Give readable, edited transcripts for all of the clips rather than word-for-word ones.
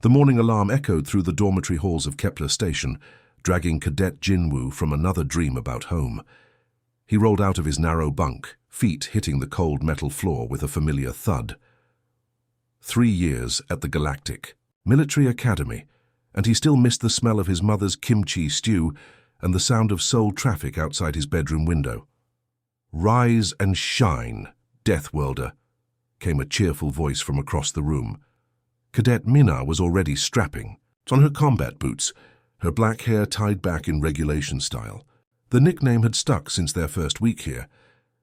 The morning alarm echoed through the dormitory halls of Kepler Station, dragging Cadet Jinwoo from another dream about home. He rolled out of his narrow bunk, feet hitting the cold metal floor with a familiar thud. 3 years at the Galactic Military Academy, and he still missed the smell of his mother's kimchi stew and the sound of Seoul traffic outside his bedroom window. "Rise and shine, Deathworlder," came a cheerful voice from across the room. Cadet Minna was already strapping on her combat boots, her black hair tied back in regulation style. The nickname had stuck since their first week here.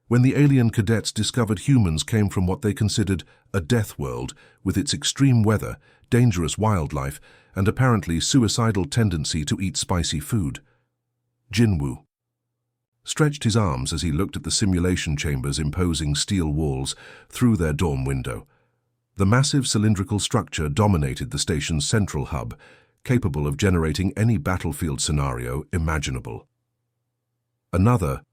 When the alien cadets discovered humans came from what they considered a death world with its extreme weather, dangerous wildlife, and apparently suicidal tendency to eat spicy food. Jinwoo stretched his arms as he looked at the simulation chamber's imposing steel walls through their dorm window. The massive cylindrical structure dominated the station's central hub, capable of generating any battlefield scenario imaginable. "Another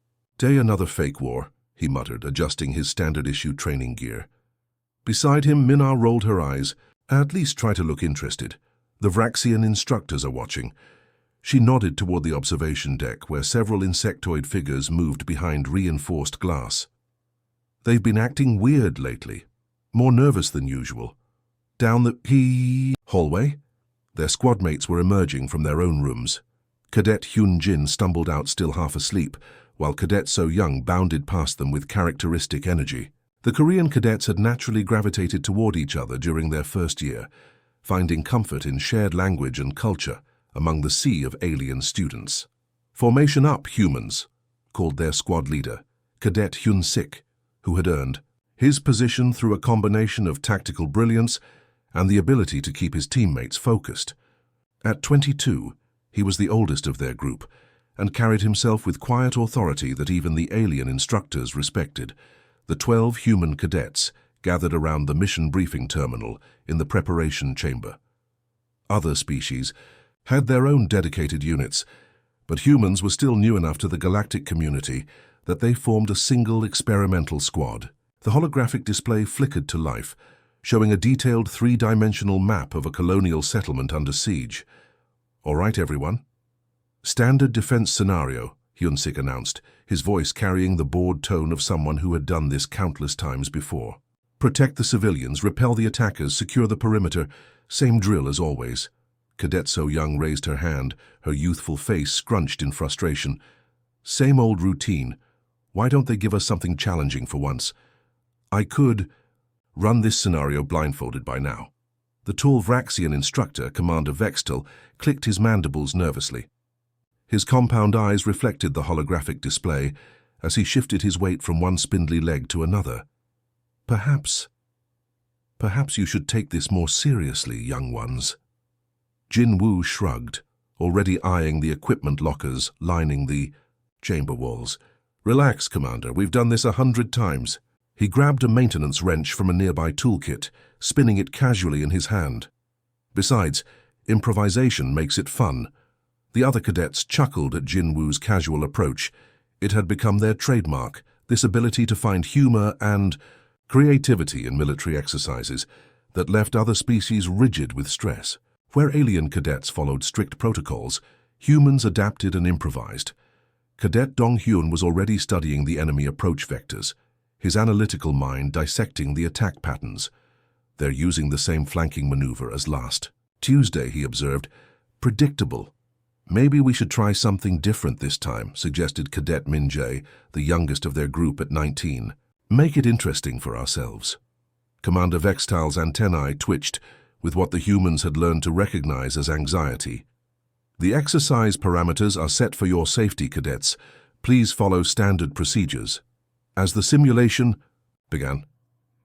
fake war," he muttered, adjusting his standard-issue training gear. Beside him, Minna rolled her eyes. "At least try to look interested. The Vraxian instructors are watching." She nodded toward the observation deck, where several insectoid figures moved behind reinforced glass. "They've been acting weird lately, more nervous than usual." Down the hallway, their squad mates were emerging from their own rooms. Cadet Hyun Jin stumbled out still half asleep, while Cadet So Young bounded past them with characteristic energy. The Korean cadets had naturally gravitated toward each other during their first year, finding comfort in shared language and culture among the sea of alien students. "Formation up, humans," called their squad leader, Cadet Hyun Sik, who had earned his position through a combination of tactical brilliance and the ability to keep his teammates focused. At 22, he was the oldest of their group and carried himself with quiet authority that even the alien instructors respected. The 12 human cadets gathered around the mission briefing terminal in the preparation chamber. Other species had their own dedicated units, but humans were still new enough to the galactic community that they formed a single experimental squad. The holographic display flickered to life, showing a detailed 3-dimensional map of a colonial settlement under siege. "All right, everyone. Standard defense scenario," Hyun-sik announced, his voice carrying the bored tone of someone who had done this countless times before. "Protect the civilians, repel the attackers, secure the perimeter. Same drill as always." Cadet So Young raised her hand, her youthful face scrunched in frustration. "Same old routine. Why don't they give us something challenging for once? I could run this scenario blindfolded by now." The tall Vraxian instructor, Commander Vextel, clicked his mandibles nervously. His compound eyes reflected the holographic display as he shifted his weight from one spindly leg to another. Perhaps you should take this more seriously, young ones." Jinwoo shrugged, already eyeing the equipment lockers lining the chamber walls. "Relax, Commander. We've done this 100 times. He grabbed a maintenance wrench from a nearby toolkit, spinning it casually in his hand. "Besides, improvisation makes it fun." The other cadets chuckled at Jinwoo's casual approach. It had become their trademark, this ability to find humor and creativity in military exercises that left other species rigid with stress. Where alien cadets followed strict protocols, humans adapted and improvised. Cadet Dong-hyun was already studying the enemy approach vectors, his analytical mind dissecting the attack patterns. "They're using the same flanking maneuver as last Tuesday," he observed. "Predictable. Maybe we should try something different this time," suggested Cadet Min-jae, the youngest of their group at 19. "Make it interesting for ourselves." Commander Vextal's antennae twitched with what the humans had learned to recognize as anxiety. "The exercise parameters are set for your safety, cadets. Please follow standard procedures." As the simulation began,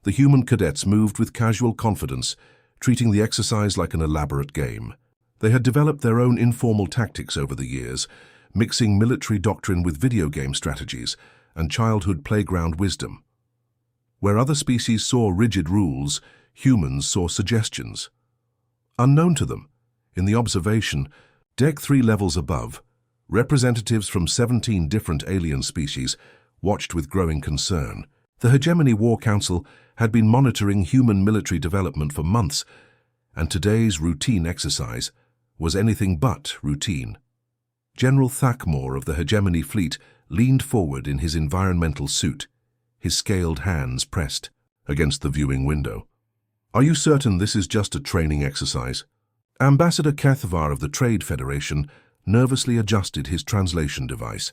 the human cadets moved with casual confidence, treating the exercise like an elaborate game. They had developed their own informal tactics over the years, mixing military doctrine with video game strategies and childhood playground wisdom. Where other species saw rigid rules, humans saw suggestions. Unknown to them, in the observation deck 3 levels above, representatives from 17 different alien species watched with growing concern. The Hegemony War Council had been monitoring human military development for months, and today's routine exercise was anything but routine. General Thakmor of the Hegemony Fleet leaned forward in his environmental suit, his scaled hands pressed against the viewing window. "Are you certain this is just a training exercise?" Ambassador Kethvar of the Trade Federation nervously adjusted his translation device.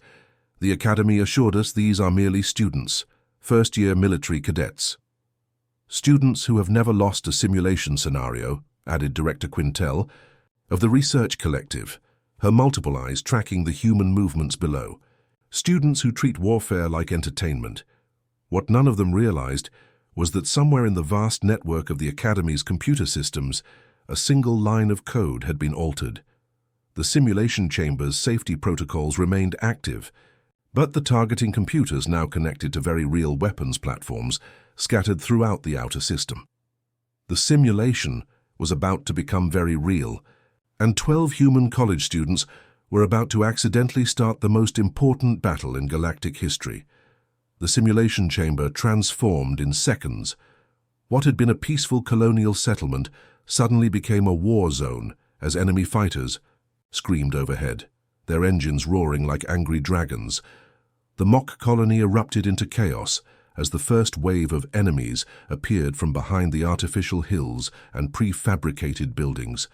"The Academy assured us these are merely students, first-year military cadets." "Students who have never lost a simulation scenario," added Director Quintel, of the Research Collective, her multiple eyes tracking the human movements below. "Students who treat warfare like entertainment." What none of them realized was that somewhere in the vast network of the Academy's computer systems, a single line of code had been altered. The simulation chamber's safety protocols remained active, but the targeting computers now connected to very real weapons platforms scattered throughout the outer system. The simulation was about to become very real, and 12 human college students were about to accidentally start the most important battle in galactic history. The simulation chamber transformed in seconds. What had been a peaceful colonial settlement suddenly became a war zone as enemy fighters screamed overhead, their engines roaring like angry dragons. The mock colony erupted into chaos as the first wave of enemies appeared from behind the artificial hills and prefabricated buildings.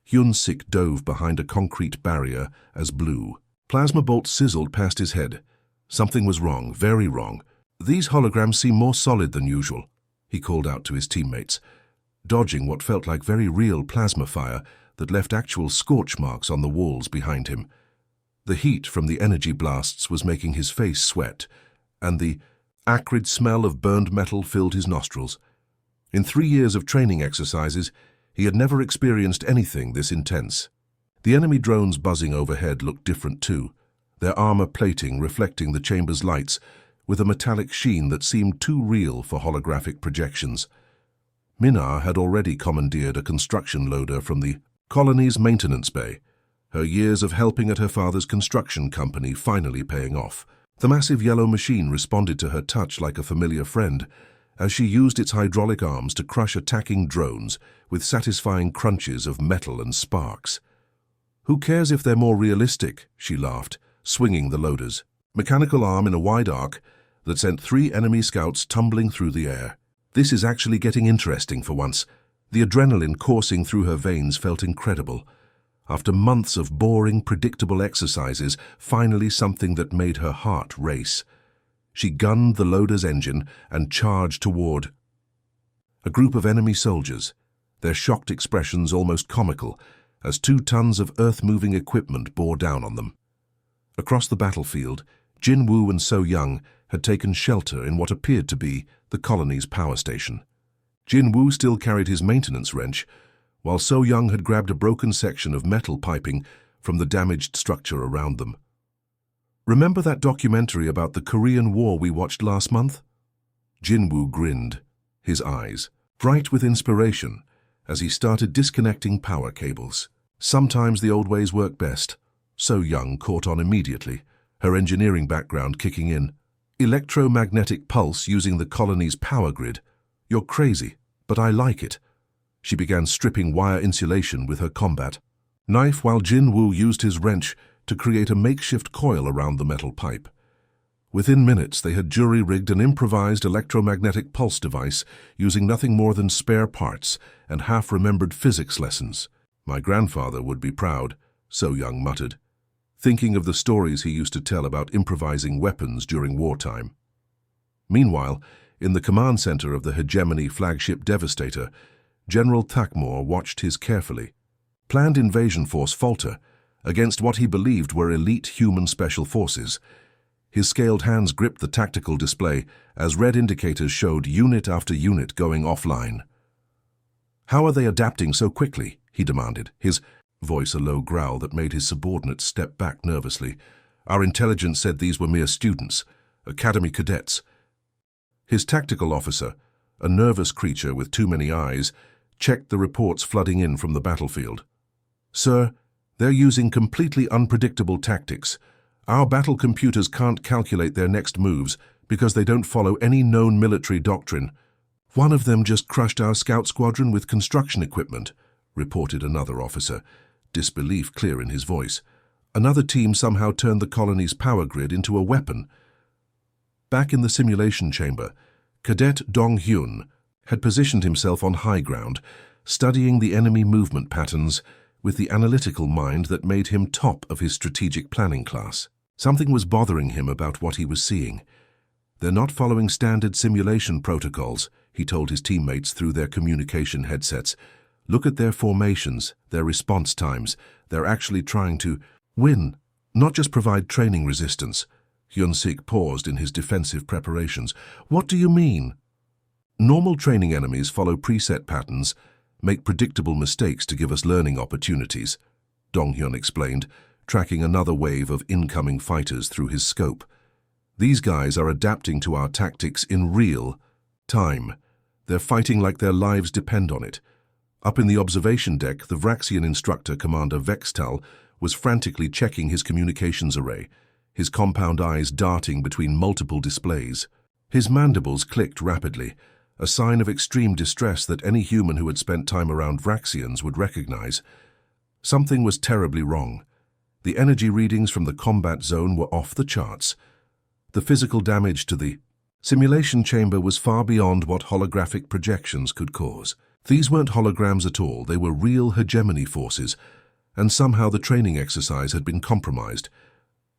Hyun-sik dove behind a concrete barrier as blue plasma bolts sizzled past his head. Something was wrong, very wrong. "These holograms seem more solid than usual," he called out to his teammates, dodging what felt like very real plasma fire that left actual scorch marks on the walls behind him. The heat from the energy blasts was making his face sweat, and the acrid smell of burned metal filled his nostrils. In 3 years of training exercises, he had never experienced anything this intense. The enemy drones buzzing overhead looked different too, their armor plating reflecting the chamber's lights with a metallic sheen that seemed too real for holographic projections. Minar had already commandeered a construction loader from the colony's maintenance bay, her years of helping at her father's construction company finally paying off. The massive yellow machine responded to her touch like a familiar friend, as she used its hydraulic arms to crush attacking drones with satisfying crunches of metal and sparks. "Who cares if they're more realistic?" she laughed, swinging the loader's mechanical arm in a wide arc that sent 3 enemy scouts tumbling through the air. "This is actually getting interesting for once." The adrenaline coursing through her veins felt incredible. After months of boring, predictable exercises, finally something that made her heart race. She gunned the loader's engine and charged toward a group of enemy soldiers, their shocked expressions almost comical, as 2 tons of earth-moving equipment bore down on them. Across the battlefield, Jinwoo and So Young had taken shelter in what appeared to be the colony's power station. Jinwoo still carried his maintenance wrench, while So Young had grabbed a broken section of metal piping from the damaged structure around them. "Remember that documentary about the Korean War we watched last month?" Jinwoo grinned, his eyes bright with inspiration as he started disconnecting power cables. Sometimes the old ways work best. So Young caught on immediately, her engineering background kicking in. "Electromagnetic pulse using the colony's power grid. You're crazy, but I like it." She began stripping wire insulation with her combat knife while Jinwoo used his wrench to create a makeshift coil around the metal pipe. Within minutes, they had jury-rigged an improvised electromagnetic pulse device using nothing more than spare parts and half-remembered physics lessons. "My grandfather would be proud," So Young muttered, thinking of the stories he used to tell about improvising weapons during wartime. Meanwhile, in the command center of the Hegemony flagship Devastator, General Thakmor watched his carefully planned invasion force falter against what he believed were elite human special forces. His scaled hands gripped the tactical display as red indicators showed unit after unit going offline. "How are they adapting so quickly?" he demanded, his voice a low growl that made his subordinates step back nervously. "Our intelligence said these were mere students, Academy cadets." His tactical officer, a nervous creature with too many eyes, checked the reports flooding in from the battlefield. "Sir, they're using completely unpredictable tactics. Our battle computers can't calculate their next moves because they don't follow any known military doctrine. One of them just crushed our scout squadron with construction equipment," reported another officer, disbelief clear in his voice. Another team somehow turned the colony's power grid into a weapon. Back in the simulation chamber, Cadet Dong-hyun had positioned himself on high ground, studying the enemy movement patterns with the analytical mind that made him top of his strategic planning class. Something was bothering him about what he was seeing. "They're not following standard simulation protocols," he told his teammates through their communication headsets. "Look at their formations, their response times. They're actually trying to win, not just provide training resistance." Hyun-sik paused in his defensive preparations. "What do you mean?" "Normal training enemies follow preset patterns, make predictable mistakes to give us learning opportunities," Dong-hyun explained, tracking another wave of incoming fighters through his scope. "These guys are adapting to our tactics in real time. They're fighting like their lives depend on it." Up in the observation deck, the Vraxian instructor, Commander Vextal, was frantically checking his communications array, his compound eyes darting between multiple displays. His mandibles clicked rapidly, a sign of extreme distress that any human who had spent time around Vraxians would recognize. Something was terribly wrong. The energy readings from the combat zone were off the charts. The physical damage to the simulation chamber was far beyond what holographic projections could cause. These weren't holograms at all, they were real hegemony forces, and somehow the training exercise had been compromised.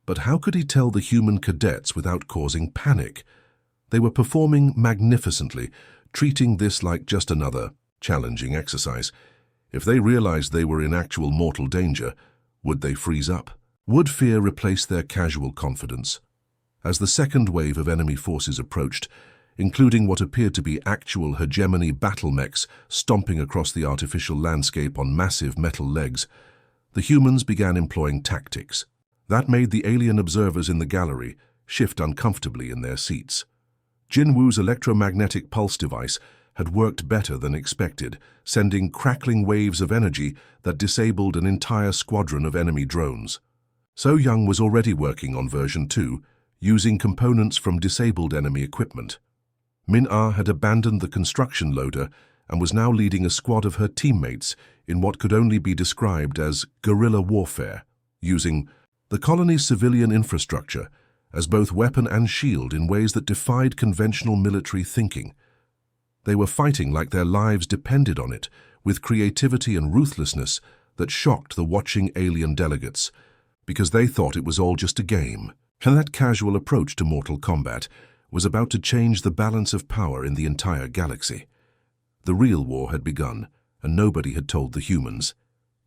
But how could he tell the human cadets without causing panic? They were performing magnificently, treating this like just another challenging exercise. If they realized they were in actual mortal danger, would they freeze up? Would fear replace their casual confidence? As the second wave of enemy forces approached, including what appeared to be actual hegemony battle mechs stomping across the artificial landscape on massive metal legs, the humans began employing tactics. That made the alien observers in the gallery shift uncomfortably in their seats. Jinwoo's electromagnetic pulse device had worked better than expected, sending crackling waves of energy that disabled an entire squadron of enemy drones. So Young was already working on version 2, using components from disabled enemy equipment. Min-Ah had abandoned the construction loader and was now leading a squad of her teammates in what could only be described as guerrilla warfare, using the colony's civilian infrastructure as both weapon and shield in ways that defied conventional military thinking. They were fighting like their lives depended on it, with creativity and ruthlessness that shocked the watching alien delegates, because they thought it was all just a game. And that casual approach to mortal combat was about to change the balance of power in the entire galaxy. The real war had begun, and nobody had told the humans.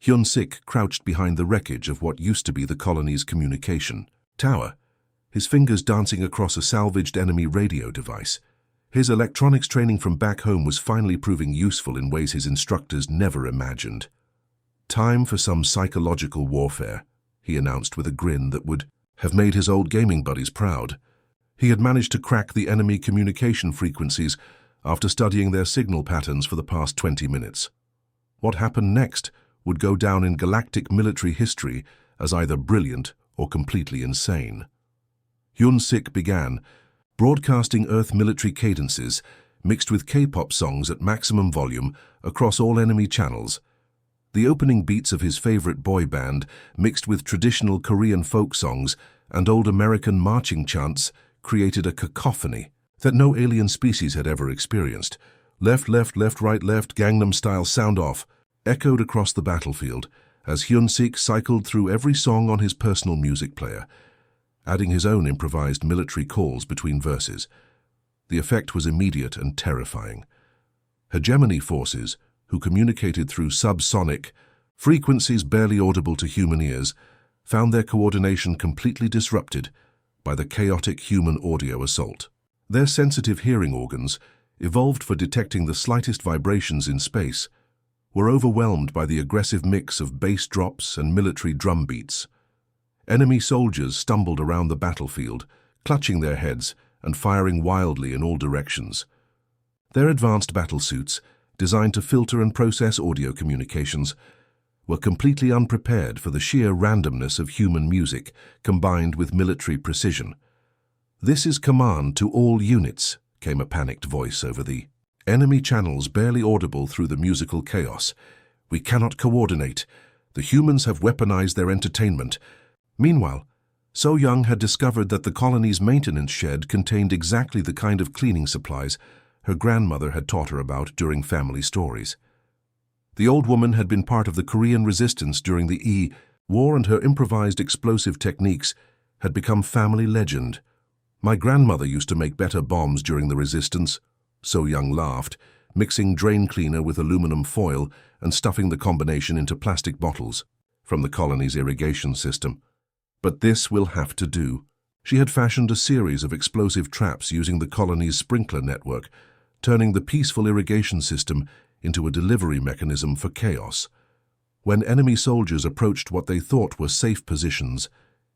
Hyun-sik crouched behind the wreckage of what used to be the colony's communication tower, his fingers dancing across a salvaged enemy radio device. His electronics training from back home was finally proving useful in ways his instructors never imagined. "Time for some psychological warfare," he announced with a grin that would have made his old gaming buddies proud. He had managed to crack the enemy communication frequencies after studying their signal patterns for the past 20 minutes. What happened next would go down in galactic military history as either brilliant or completely insane. Hyun-sik began, broadcasting Earth military cadences mixed with K-pop songs at maximum volume across all enemy channels. The opening beats of his favorite boy band, mixed with traditional Korean folk songs and old American marching chants, created a cacophony that no alien species had ever experienced. "Left, left, left, right, left, Gangnam-style sound off," echoed across the battlefield as Hyun-sik cycled through every song on his personal music player, adding his own improvised military calls between verses. The effect was immediate and terrifying. Hegemony forces, who communicated through subsonic frequencies barely audible to human ears, found their coordination completely disrupted by the chaotic human audio assault. Their sensitive hearing organs, evolved for detecting the slightest vibrations in space, were overwhelmed by the aggressive mix of bass drops and military drum beats. Enemy soldiers stumbled around the battlefield, clutching their heads and firing wildly in all directions. Their advanced battlesuits, designed to filter and process audio communications, were completely unprepared for the sheer randomness of human music combined with military precision. "This is command to all units," came a panicked voice over the enemy channels barely audible through the musical chaos. We cannot coordinate. The humans have weaponized their entertainment. Meanwhile, So Young had discovered that the colony's maintenance shed contained exactly the kind of cleaning supplies her grandmother had taught her about during family stories. The old woman had been part of the Korean resistance during the HFY War, and her improvised explosive techniques had become family legend. My grandmother used to make better bombs during the resistance, So Young laughed, mixing drain cleaner with aluminum foil and stuffing the combination into plastic bottles from the colony's irrigation system. But this will have to do. She had fashioned a series of explosive traps using the colony's sprinkler network, turning the peaceful irrigation system into a delivery mechanism for chaos. When enemy soldiers approached what they thought were safe positions,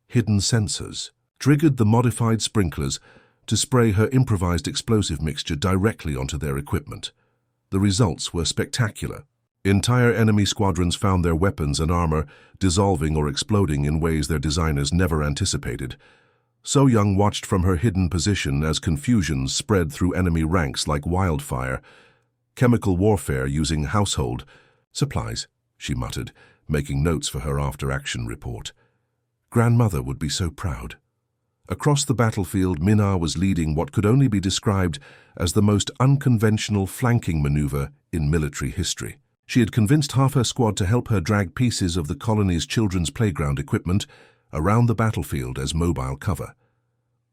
hidden sensors triggered the modified sprinklers to spray her improvised explosive mixture directly onto their equipment. The results were spectacular. Entire enemy squadrons found their weapons and armor dissolving or exploding in ways their designers never anticipated. So Young watched from her hidden position as confusion spread through enemy ranks like wildfire. Chemical warfare using household supplies, she muttered, making notes for her after-action report. Grandmother would be so proud. Across the battlefield, Minna was leading what could only be described as the most unconventional flanking maneuver in military history. She had convinced half her squad to help her drag pieces of the colony's children's playground equipment around the battlefield as mobile cover.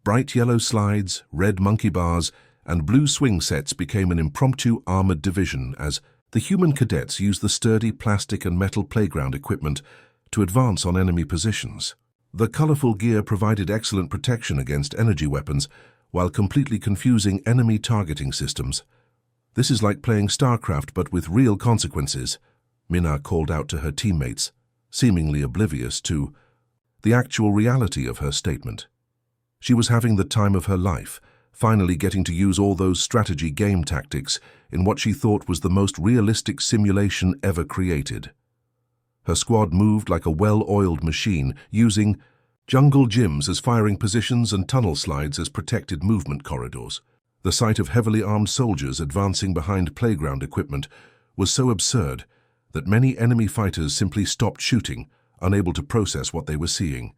Bright yellow slides, red monkey bars, and blue swing sets became an impromptu armored division as the human cadets used the sturdy plastic and metal playground equipment to advance on enemy positions. The colorful gear provided excellent protection against energy weapons while completely confusing enemy targeting systems. "This is like playing StarCraft but with real consequences," Minna called out to her teammates, seemingly oblivious to the actual reality of her statement. She was having the time of her life, finally getting to use all those strategy game tactics in what she thought was the most realistic simulation ever created. Her squad moved like a well-oiled machine, using jungle gyms as firing positions and tunnel slides as protected movement corridors. The sight of heavily armed soldiers advancing behind playground equipment was so absurd that many enemy fighters simply stopped shooting, unable to process what they were seeing.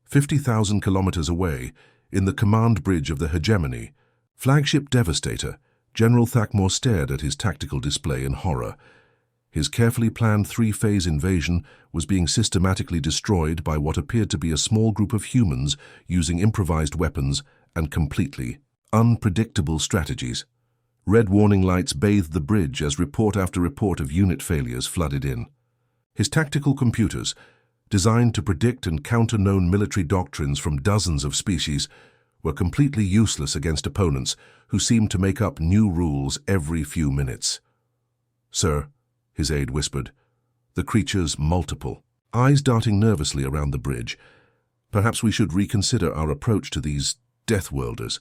50,000 kilometers away, in the command bridge of the hegemony, flagship Devastator, General Thakmor stared at his tactical display in horror. His carefully planned three-phase invasion was being systematically destroyed by what appeared to be a small group of humans using improvised weapons and completely unpredictable strategies. Red warning lights bathed the bridge as report after report of unit failures flooded in. His tactical computers, designed to predict and counter known military doctrines from dozens of species, were completely useless against opponents who seemed to make up new rules every few minutes. "Sir," his aide whispered, "the creature's multiple." Eyes darting nervously around the bridge. "Perhaps we should reconsider our approach to these Deathworlders."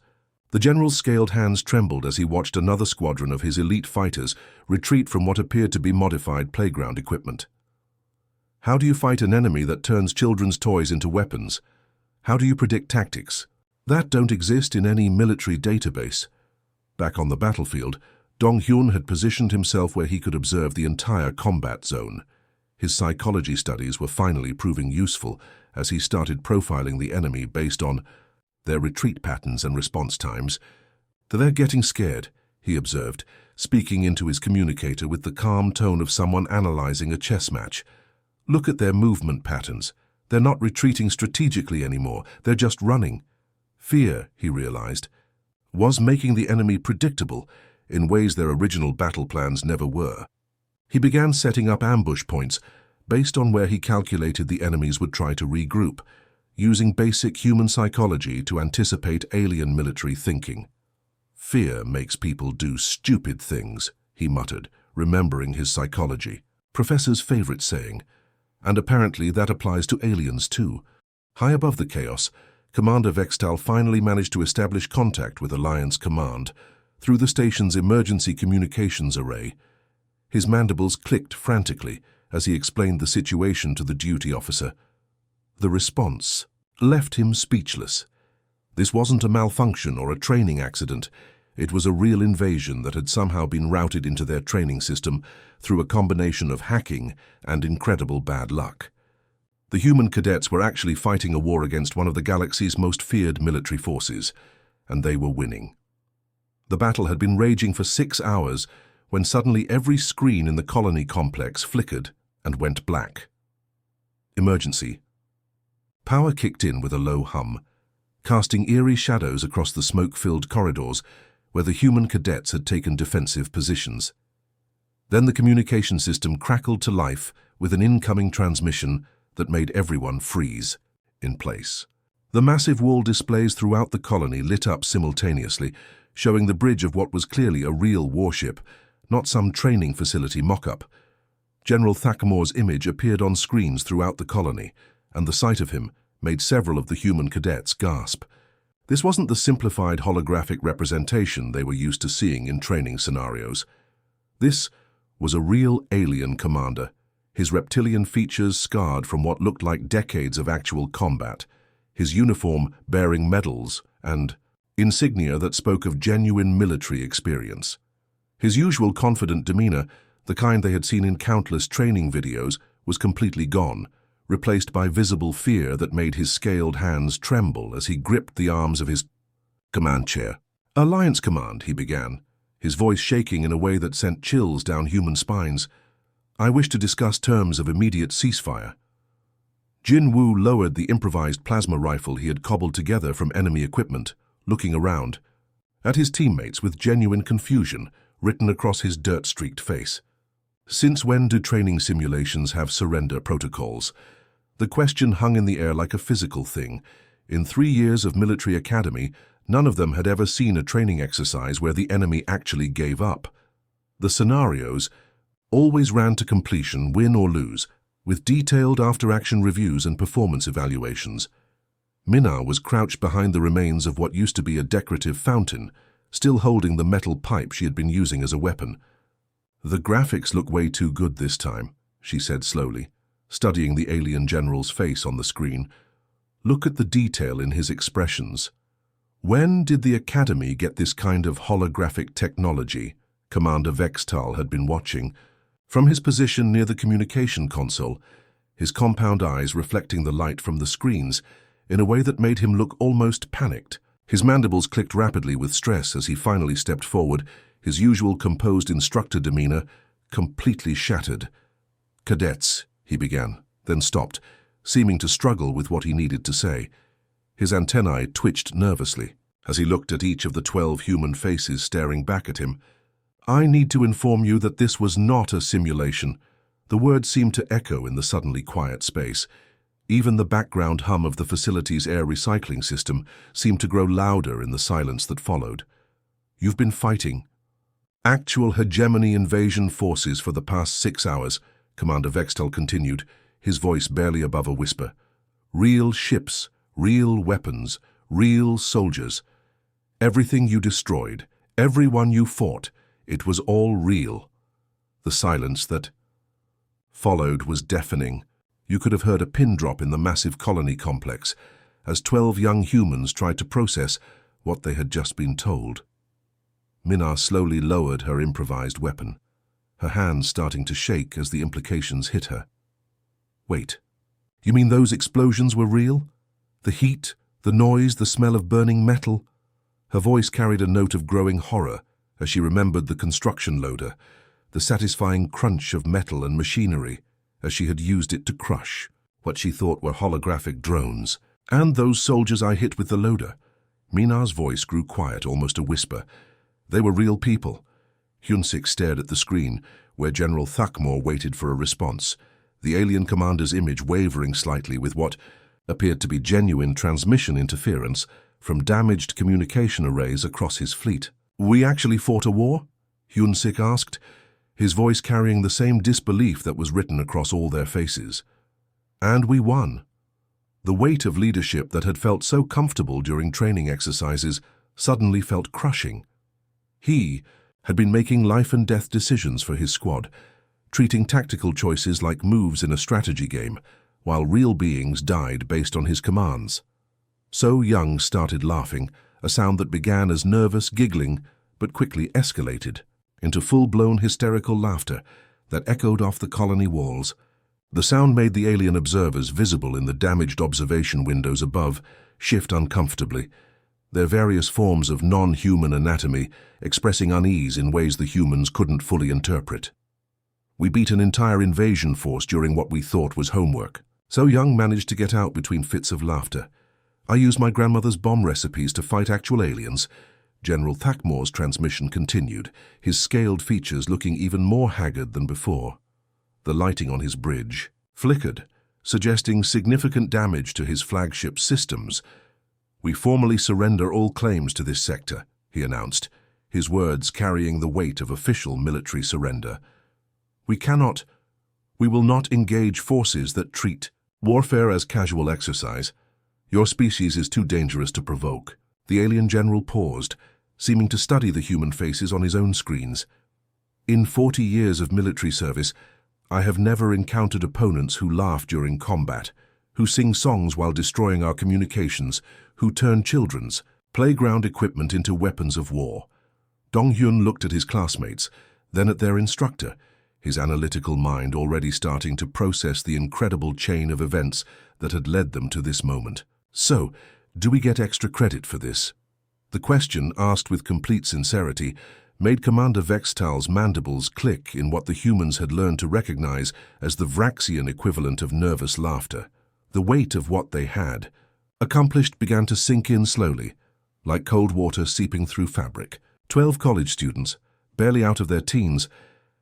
The general's scaled hands trembled as he watched another squadron of his elite fighters retreat from what appeared to be modified playground equipment. How do you fight an enemy that turns children's toys into weapons? How do you predict tactics? That don't exist in any military database. Back on the battlefield, Dong-hyun had positioned himself where he could observe the entire combat zone. His psychology studies were finally proving useful as he started profiling the enemy based on their retreat patterns and response times. "They're getting scared," he observed, speaking into his communicator with the calm tone of someone analyzing a chess match. "Look at their movement patterns. They're not retreating strategically anymore, they're just running." Fear, he realized, was making the enemy predictable in ways their original battle plans never were. He began setting up ambush points based on where he calculated the enemies would try to regroup, using basic human psychology to anticipate alien military thinking. "Fear makes people do stupid things," he muttered, remembering his psychology. Professor's favorite saying. And apparently that applies to aliens too. High above the chaos, Commander Vextal finally managed to establish contact with Alliance Command through the station's emergency communications array. His mandibles clicked frantically as he explained the situation to the duty officer. The response left him speechless. This wasn't a malfunction or a training accident. It was a real invasion that had somehow been routed into their training system through a combination of hacking and incredible bad luck. The human cadets were actually fighting a war against one of the galaxy's most feared military forces, and they were winning. The battle had been raging for 6 hours when suddenly every screen in the colony complex flickered and went black. Emergency. Power kicked in with a low hum, casting eerie shadows across the smoke-filled corridors where the human cadets had taken defensive positions. Then the communication system crackled to life with an incoming transmission that made everyone freeze in place. The massive wall displays throughout the colony lit up simultaneously, showing the bridge of what was clearly a real warship, not some training facility mock-up. General Thackemore's image appeared on screens throughout the colony, and the sight of him made several of the human cadets gasp. This wasn't the simplified holographic representation they were used to seeing in training scenarios. This was a real alien commander, his reptilian features scarred from what looked like decades of actual combat, his uniform bearing medals and insignia that spoke of genuine military experience. His usual confident demeanor, the kind they had seen in countless training videos, was completely gone, replaced by visible fear that made his scaled hands tremble as he gripped the arms of his command chair. "Alliance Command," he began, his voice shaking in a way that sent chills down human spines. "I wish to discuss terms of immediate ceasefire." Jin Woo lowered the improvised plasma rifle he had cobbled together from enemy equipment, looking around at his teammates with genuine confusion written across his dirt-streaked face. Since when do training simulations have surrender protocols? The question hung in the air like a physical thing. In 3 years of military academy, none of them had ever seen a training exercise where the enemy actually gave up. The scenarios always ran to completion, win or lose, with detailed after-action reviews and performance evaluations. Minna was crouched behind the remains of what used to be a decorative fountain, still holding the metal pipe she had been using as a weapon. "The graphics look way too good this time," she said slowly, studying the alien general's face on the screen. "Look at the detail in his expressions." When did the Academy get this kind of holographic technology? Commander Vextal had been watching. From his position near the communication console, his compound eyes reflecting the light from the screens in a way that made him look almost panicked. His mandibles clicked rapidly with stress as he finally stepped forward, his usual composed instructor demeanor completely shattered. "Cadets," he began, then stopped, seeming to struggle with what he needed to say. His antennae twitched nervously as he looked at each of the 12 human faces staring back at him. "I need to inform you that this was not a simulation." The words seemed to echo in the suddenly quiet space. Even the background hum of the facility's air recycling system seemed to grow louder in the silence that followed. "You've been fighting actual hegemony invasion forces for the past 6 hours, Commander Vextal continued, his voice barely above a whisper. "Real ships, real weapons, real soldiers. Everything you destroyed, everyone you fought, it was all real." The silence that followed was deafening. You could have heard a pin drop in the massive colony complex as 12 young humans tried to process what they had just been told. Minna slowly lowered her improvised weapon, her hands starting to shake as the implications hit her. "Wait, you mean those explosions were real? The heat, the noise, the smell of burning metal?" Her voice carried a note of growing horror as she remembered the construction loader, the satisfying crunch of metal and machinery as she had used it to crush what she thought were holographic drones. "And those soldiers I hit with the loader." Minna's voice grew quiet, almost a whisper. "They were real people." Hyunsik stared at the screen, where General Thakmor waited for a response, the alien commander's image wavering slightly with what appeared to be genuine transmission interference from damaged communication arrays across his fleet. "We actually fought a war?" Hyunsik asked, his voice carrying the same disbelief that was written across all their faces. "And we won." The weight of leadership that had felt so comfortable during training exercises suddenly felt crushing. He had been making life-and-death decisions for his squad, treating tactical choices like moves in a strategy game, while real beings died based on his commands. So Young started laughing, a sound that began as nervous giggling but quickly escalated into full-blown hysterical laughter that echoed off the colony walls. The sound made the alien observers visible in the damaged observation windows above shift uncomfortably, their various forms of non-human anatomy expressing unease in ways the humans couldn't fully interpret. We beat an entire invasion force during what we thought was homework. So Young managed to get out between fits of laughter. I used my grandmother's bomb recipes to fight actual aliens. General Thackmore's transmission continued, his scaled features looking even more haggard than before. The lighting on his bridge flickered, suggesting significant damage to his flagship systems. "We formally surrender all claims to this sector," he announced, his words carrying the weight of official military surrender. We will not engage forces that treat warfare as casual exercise. Your species is too dangerous to provoke." The alien general paused, seeming to study the human faces on his own screens. "In 40 years of military service, I have never encountered opponents who laugh during combat, who sing songs while destroying our communications, who turn children's playground equipment into weapons of war." Dong-hyun looked at his classmates, then at their instructor, his analytical mind already starting to process the incredible chain of events that had led them to this moment. "So, do we get extra credit for this?" The question, asked with complete sincerity, made Commander Vextal's mandibles click in what the humans had learned to recognize as the Vraxian equivalent of nervous laughter. The weight of what they had accomplished began to sink in slowly, like cold water seeping through fabric. 12 college students, barely out of their teens,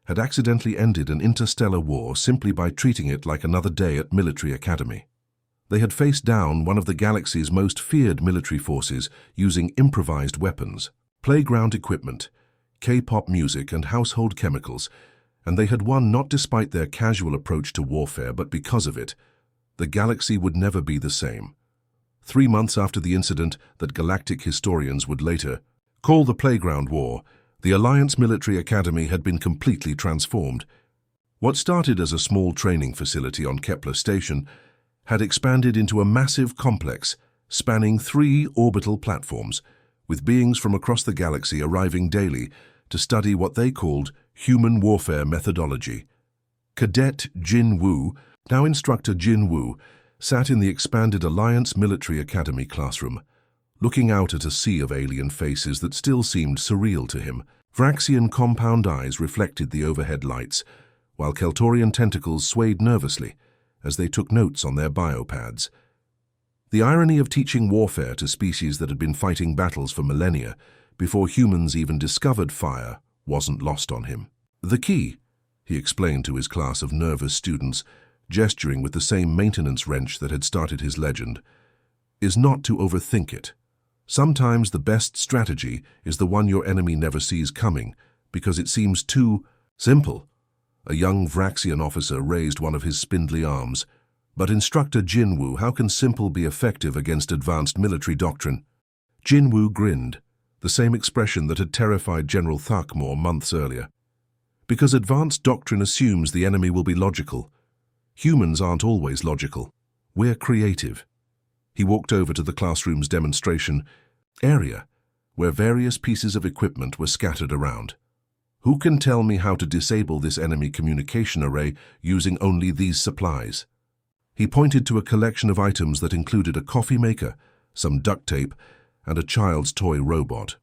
had accidentally ended an interstellar war simply by treating it like another day at military academy. They had faced down one of the galaxy's most feared military forces using improvised weapons, playground equipment, K-pop music and household chemicals, and they had won not despite their casual approach to warfare, but because of it. The galaxy would never be the same. 3 months after the incident that galactic historians would later call the Playground War, the Alliance Military Academy had been completely transformed. What started as a small training facility on Kepler Station had expanded into a massive complex spanning 3 orbital platforms, with beings from across the galaxy arriving daily to study what they called human warfare methodology. Cadet Jin Woo, now Instructor Jin Woo, sat in the expanded Alliance Military Academy classroom, looking out at a sea of alien faces that still seemed surreal to him. Vraxian compound eyes reflected the overhead lights, while Keltorian tentacles swayed nervously as they took notes on their biopads. The irony of teaching warfare to species that had been fighting battles for millennia before humans even discovered fire wasn't lost on him. "The key," he explained to his class of nervous students, gesturing with the same maintenance wrench that had started his legend, "is not to overthink it. Sometimes the best strategy is the one your enemy never sees coming, because it seems too simple." A young Vraxian officer raised one of his spindly arms. "But Instructor Jinwoo, how can simple be effective against advanced military doctrine?" Jinwoo grinned, the same expression that had terrified General Thackmore months earlier. "Because advanced doctrine assumes the enemy will be logical. Humans aren't always logical. We're creative." He walked over to the classroom's demonstration area, where various pieces of equipment were scattered around. "Who can tell me how to disable this enemy communication array using only these supplies?" He pointed to a collection of items that included a coffee maker, some duct tape, and a child's toy robot.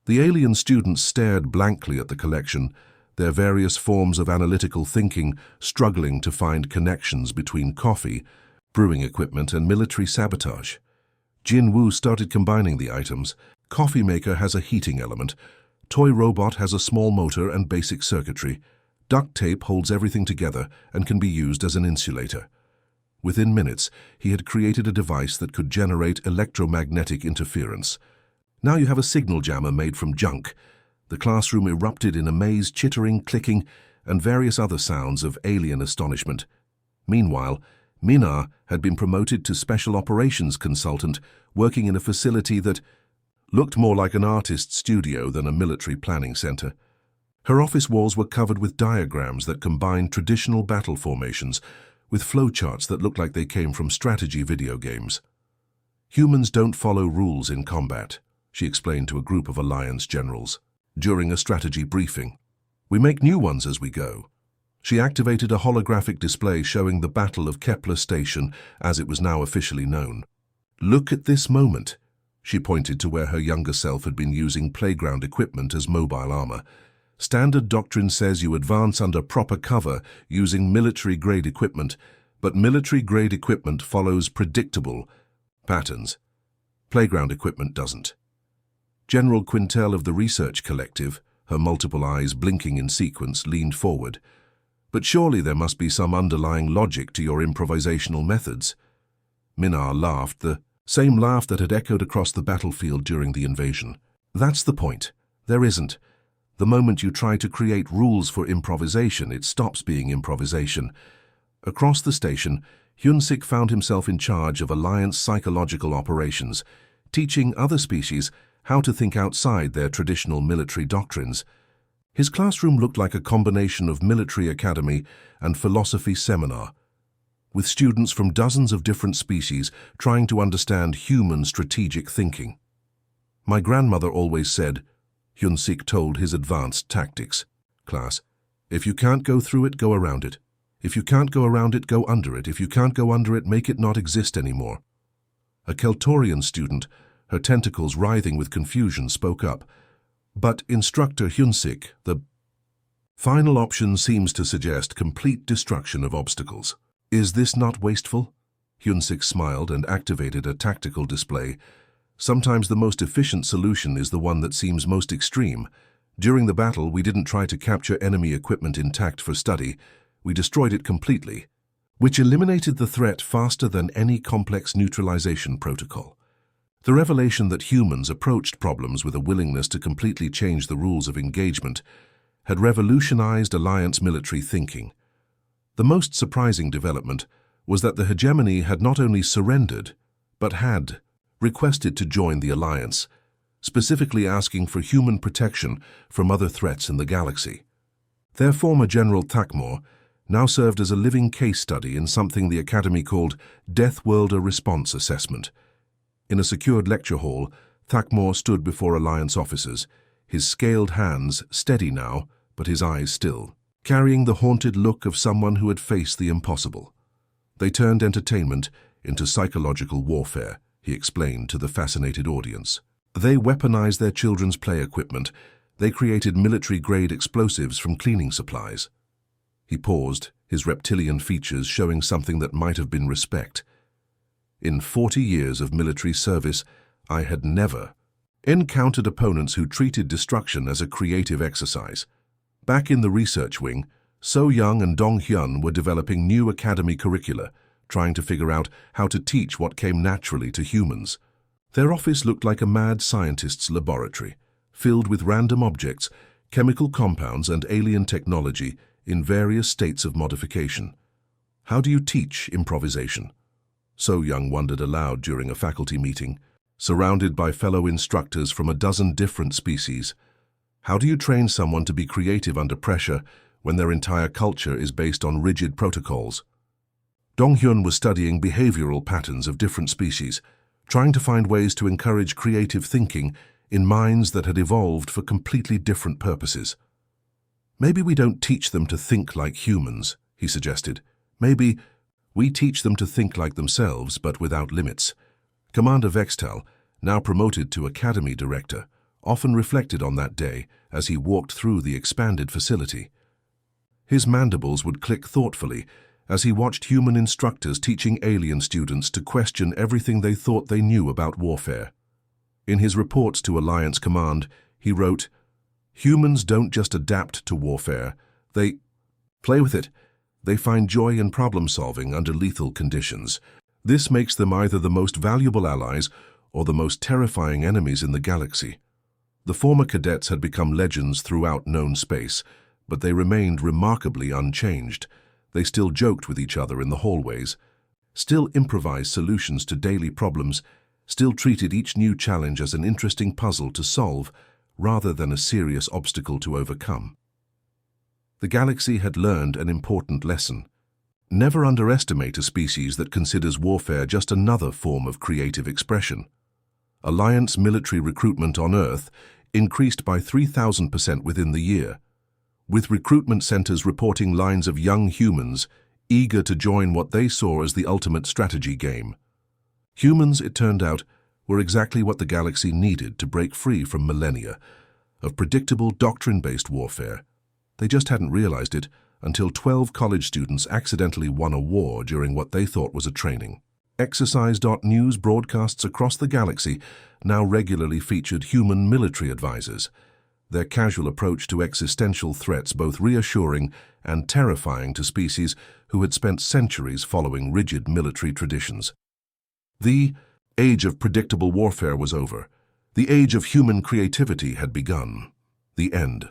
The alien students stared blankly at the collection, their various forms of analytical thinking struggling to find connections between coffee, brewing equipment, and military sabotage. Jin Woo started combining the items. Coffee maker has a heating element. Toy robot has a small motor and basic circuitry. Duct tape holds everything together and can be used as an insulator. Within minutes, he had created a device that could generate electromagnetic interference. "Now you have a signal jammer made from junk." The classroom erupted in amazed chittering, clicking, and various other sounds of alien astonishment. Meanwhile, Mina had been promoted to Special Operations Consultant, working in a facility that looked more like an artist's studio than a military planning center. Her office walls were covered with diagrams that combined traditional battle formations with flowcharts that looked like they came from strategy video games. "Humans don't follow rules in combat," she explained to a group of Alliance generals. during a strategy briefing. We make new ones as we go. She activated a holographic display showing the Battle of Kepler Station, as it was now officially known. Look at this moment. She pointed to where her younger self had been using playground equipment as mobile armor. Standard doctrine says you advance under proper cover using military-grade equipment, but military-grade equipment follows predictable patterns. Playground equipment doesn't. General Quintel of the Research Collective, her multiple eyes blinking in sequence, leaned forward. But surely there must be some underlying logic to your improvisational methods. Minar laughed, the same laugh that had echoed across the battlefield during the invasion. That's the point. There isn't. The moment you try to create rules for improvisation, it stops being improvisation. Across the station, Hyun-sik found himself in charge of Alliance psychological operations, teaching other species how to think outside their traditional military doctrines. His classroom looked like a combination of military academy and philosophy seminar, with students from dozens of different species trying to understand human strategic thinking. My grandmother always said, Hyun-sik told his advanced tactics class, if you can't go through it, go around it. If you can't go around it, go under it. If you can't go under it, make it not exist anymore. A Keltorian student, her tentacles writhing with confusion, spoke up. But Instructor Hyun-sik, the final option seems to suggest complete destruction of obstacles. Is this not wasteful? Hyun-sik smiled and activated a tactical display. Sometimes the most efficient solution is the one that seems most extreme. During the battle, we didn't try to capture enemy equipment intact for study. We destroyed it completely, which eliminated the threat faster than any complex neutralization protocol. The revelation that humans approached problems with a willingness to completely change the rules of engagement had revolutionized Alliance military thinking. The most surprising development was that the hegemony had not only surrendered, but had requested to join the Alliance, specifically asking for human protection from other threats in the galaxy. Their former General Thakmor now served as a living case study in something the Academy called Deathworlder Response Assessment. In a secured lecture hall, Thakmor stood before Alliance officers, his scaled hands steady now, but his eyes still, carrying the haunted look of someone who had faced the impossible. They turned entertainment into psychological warfare, he explained to the fascinated audience. They weaponized their children's play equipment. They created military-grade explosives from cleaning supplies. He paused, his reptilian features showing something that might have been respect. In 40 years of military service, I had never encountered opponents who treated destruction as a creative exercise. Back in the research wing, So Young and Dong Hyun were developing new academy curricula, trying to figure out how to teach what came naturally to humans. Their office looked like a mad scientist's laboratory, filled with random objects, chemical compounds, and alien technology in various states of modification. How do you teach improvisation? So Young wondered aloud during a faculty meeting, surrounded by fellow instructors from a dozen different species. How do you train someone to be creative under pressure when their entire culture is based on rigid protocols? Dong Hyun was studying behavioral patterns of different species, trying to find ways to encourage creative thinking in minds that had evolved for completely different purposes. Maybe we don't teach them to think like humans, he suggested. Maybe we teach them to think like themselves, but without limits. Commander Vextal, now promoted to Academy Director, often reflected on that day as he walked through the expanded facility. His mandibles would click thoughtfully as he watched human instructors teaching alien students to question everything they thought they knew about warfare. In his reports to Alliance Command, he wrote, "Humans don't just adapt to warfare, they play with it. They find joy in problem-solving under lethal conditions. This makes them either the most valuable allies or the most terrifying enemies in the galaxy." The former cadets had become legends throughout known space, but they remained remarkably unchanged. They still joked with each other in the hallways, still improvised solutions to daily problems, still treated each new challenge as an interesting puzzle to solve rather than a serious obstacle to overcome. The galaxy had learned an important lesson. Never underestimate a species that considers warfare just another form of creative expression. Alliance military recruitment on Earth increased by 3,000% within the year, with recruitment centers reporting lines of young humans eager to join what they saw as the ultimate strategy game. Humans, it turned out, were exactly what the galaxy needed to break free from millennia of predictable doctrine-based warfare. They just hadn't realized it until 12 college students accidentally won a war during what they thought was a training. Exercise.news broadcasts across the galaxy now regularly featured human military advisors, their casual approach to existential threats both reassuring and terrifying to species who had spent centuries following rigid military traditions. The age of predictable warfare was over. The age of human creativity had begun. The end.